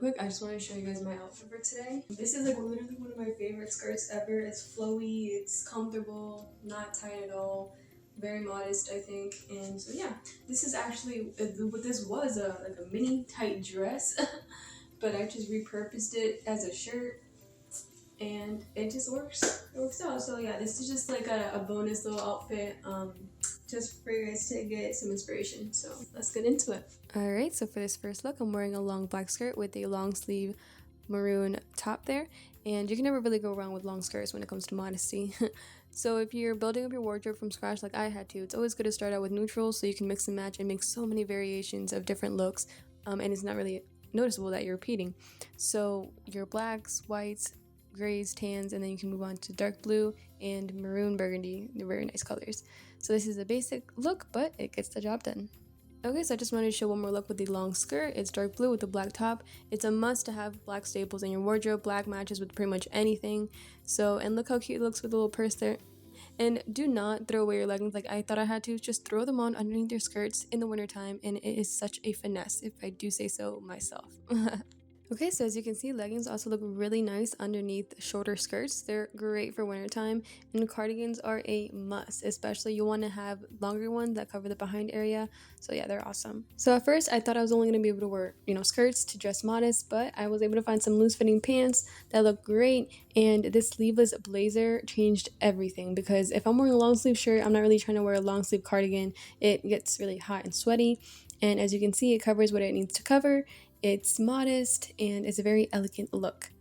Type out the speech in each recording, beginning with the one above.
Quick, I just want to show you guys my outfit for today. This is like literally one of my favorite skirts ever. It's flowy, it's comfortable, not tight at all, very modest I think. And so yeah, this is actually what this was like a mini tight dress, but I just repurposed it as a shirt, and it just works. It works out. So yeah, this is just like a bonus little outfit. Just for you guys to get some inspiration. So let's get into it. Alright, so for this first look, I'm wearing a long black skirt with a long sleeve maroon top there. And you can never really go wrong with long skirts when it comes to modesty. So if you're building up your wardrobe from scratch like I had to, it's always good to start out with neutrals so you can mix and match and make so many variations of different looks. And it's not really noticeable that you're repeating. So your blacks, whites, grays, tans, and then you can move on to dark blue and maroon burgundy. They're very nice colors. So this is a basic look, but it gets the job done. Okay, so I just wanted to show one more look with the long skirt. It's dark blue with the black top. It's a must to have black staples in your wardrobe. Black matches with pretty much anything. So, and look how cute it looks with the little purse there. And do not throw away your leggings like I thought I had to. Just throw them on underneath your skirts in the wintertime, and it is such a finesse, if I do say so myself. Okay, so as you can see, leggings also look really nice underneath shorter skirts. They're great for wintertime, and cardigans are a must, especially you want to have longer ones that cover the behind area. So yeah, they're awesome. So at first I thought I was only going to be able to wear, skirts to dress modest, but I was able to find some loose fitting pants that look great, and this sleeveless blazer changed everything because if I'm wearing a long sleeve shirt, I'm not really trying to wear a long sleeve cardigan. It gets really hot and sweaty, and as you can see, it covers what it needs to cover. It's modest and it's a very elegant look.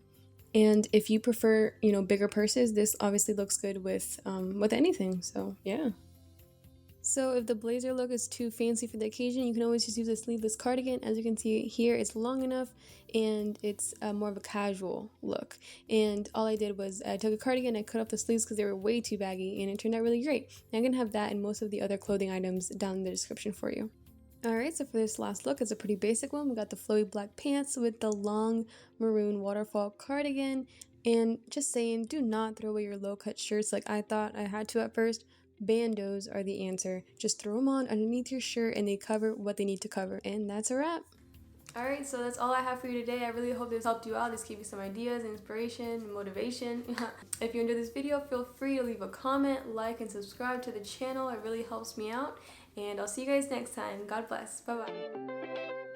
And if you prefer, bigger purses, this obviously looks good with anything. So yeah. So if the blazer look is too fancy for the occasion, you can always just use a sleeveless cardigan. As you can see here, it's long enough and it's more of a casual look. And all I did was I took a cardigan, I cut off the sleeves because they were way too baggy, and it turned out really great. And I'm going to have that and most of the other clothing items down in the description for you. Alright, so for this last look, it's a pretty basic one. We got the flowy black pants with the long maroon waterfall cardigan. And just saying, do not throw away your low-cut shirts like I thought I had to at first. Bandos are the answer. Just throw them on underneath your shirt and they cover what they need to cover. And that's a wrap. Alright, so that's all I have for you today. I really hope this helped you out. This gave you some ideas, inspiration, and motivation. If you enjoyed this video, feel free to leave a comment, like, and subscribe to the channel. It really helps me out. And I'll see you guys next time. God bless. Bye-bye.